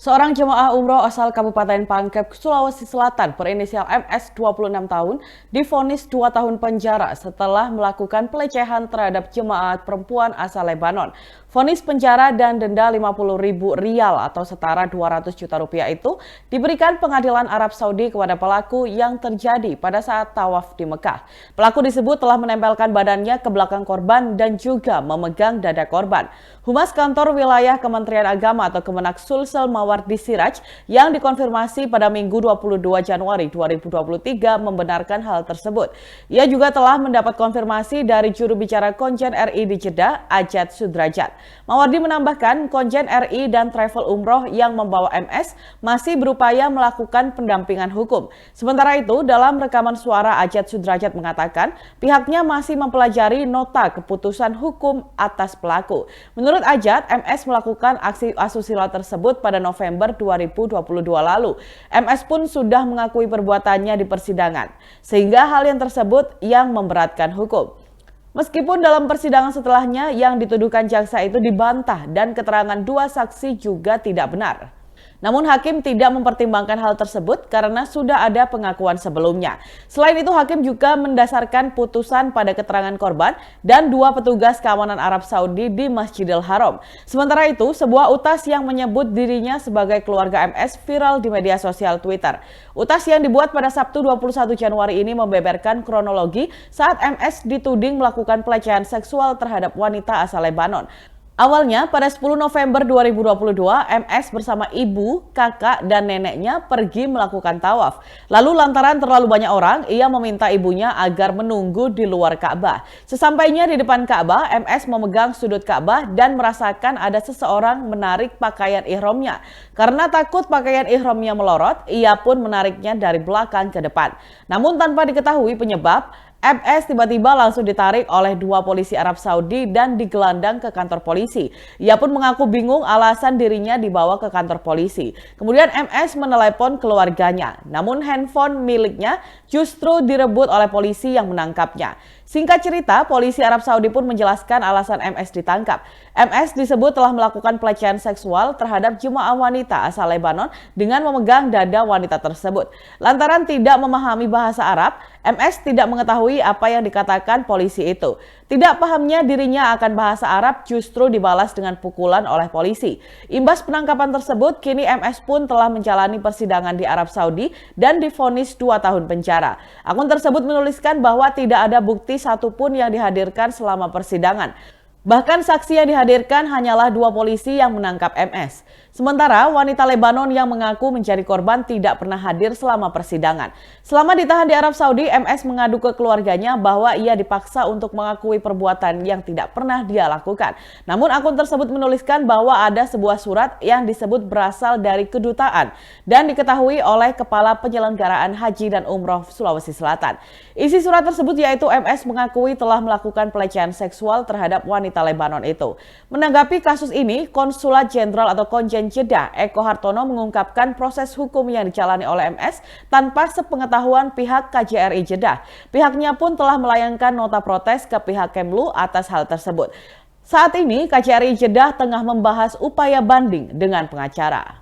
Seorang jemaah umroh asal Kabupaten Pangkep, Sulawesi Selatan berinisial MS 26 tahun divonis 2 tahun penjara setelah melakukan pelecehan terhadap jemaah perempuan asal Lebanon. Vonis penjara dan denda Rp50.000 atau setara 200 juta rupiah itu diberikan pengadilan Arab Saudi kepada pelaku yang terjadi pada saat tawaf di Mekah. Pelaku disebut telah menempelkan badannya ke belakang korban dan juga memegang dada korban. Humas Kantor Wilayah Kementerian Agama atau Kemenak Sulsel Mawardi Siraj yang dikonfirmasi pada Minggu 22 Januari 2023 membenarkan hal tersebut. Ia juga telah mendapat konfirmasi dari juru bicara Konjen RI di Jeddah, Ajat Sudrajat. Mawardi menambahkan Konjen RI dan travel umroh yang membawa MS masih berupaya melakukan pendampingan hukum. Sementara itu, dalam rekaman suara Ajat Sudrajat mengatakan pihaknya masih mempelajari nota keputusan hukum atas pelaku. Menurut Ajat, MS melakukan aksi asusila tersebut pada November 2022 lalu. MS pun sudah mengakui perbuatannya di persidangan, sehingga hal yang tersebut yang memberatkan hukum. Meskipun dalam persidangan setelahnya yang dituduhkan jaksa itu dibantah dan keterangan dua saksi juga tidak benar. Namun hakim tidak mempertimbangkan hal tersebut karena sudah ada pengakuan sebelumnya. Selain itu hakim juga mendasarkan putusan pada keterangan korban dan dua petugas keamanan Arab Saudi di Masjidil Haram. Sementara itu sebuah utas yang menyebut dirinya sebagai keluarga MS viral di media sosial Twitter. Utas yang dibuat pada Sabtu 21 Januari ini membeberkan kronologi saat MS dituding melakukan pelecehan seksual terhadap wanita asal Lebanon. Awalnya pada 10 November 2022, MS bersama ibu, kakak, dan neneknya pergi melakukan tawaf. Lalu lantaran terlalu banyak orang, ia meminta ibunya agar menunggu di luar Ka'bah. Sesampainya di depan Ka'bah, MS memegang sudut Ka'bah dan merasakan ada seseorang menarik pakaian ihramnya. Karena takut pakaian ihramnya melorot, ia pun menariknya dari belakang ke depan. Namun tanpa diketahui penyebab, MS tiba-tiba langsung ditarik oleh dua polisi Arab Saudi dan digelandang ke kantor polisi. Ia pun mengaku bingung alasan dirinya dibawa ke kantor polisi. Kemudian MS menelepon keluarganya, namun handphone miliknya justru direbut oleh polisi yang menangkapnya. Singkat cerita, polisi Arab Saudi pun menjelaskan alasan MS ditangkap. MS disebut telah melakukan pelecehan seksual terhadap jemaah wanita asal Lebanon dengan memegang dada wanita tersebut. Lantaran tidak memahami bahasa Arab, MS tidak mengetahui apa yang dikatakan polisi itu. Tidak pahamnya dirinya akan bahasa Arab justru dibalas dengan pukulan oleh polisi. Imbas penangkapan tersebut, kini MS pun telah menjalani persidangan di Arab Saudi dan divonis 2 tahun penjara. Akun tersebut menuliskan bahwa tidak ada bukti satupun yang dihadirkan selama persidangan. Bahkan saksi yang dihadirkan hanyalah dua polisi yang menangkap MS. Sementara wanita Lebanon yang mengaku menjadi korban tidak pernah hadir selama persidangan. Selama ditahan di Arab Saudi, MS mengadu ke keluarganya bahwa ia dipaksa untuk mengakui perbuatan yang tidak pernah dia lakukan. Namun akun tersebut menuliskan bahwa ada sebuah surat yang disebut berasal dari kedutaan dan diketahui oleh Kepala Penyelenggaraan Haji dan Umroh Sulawesi Selatan. Isi surat tersebut yaitu MS mengakui telah melakukan pelecehan seksual terhadap wanita Lebanon itu. Menanggapi kasus ini, Konsulat Jenderal atau Konjen Jeddah Eko Hartono mengungkapkan proses hukum yang dijalani oleh MS tanpa sepengetahuan pihak KJRI Jeddah. Pihaknya pun telah melayangkan nota protes ke pihak Kemlu atas hal tersebut. Saat ini KJRI Jeddah tengah membahas upaya banding dengan pengacara.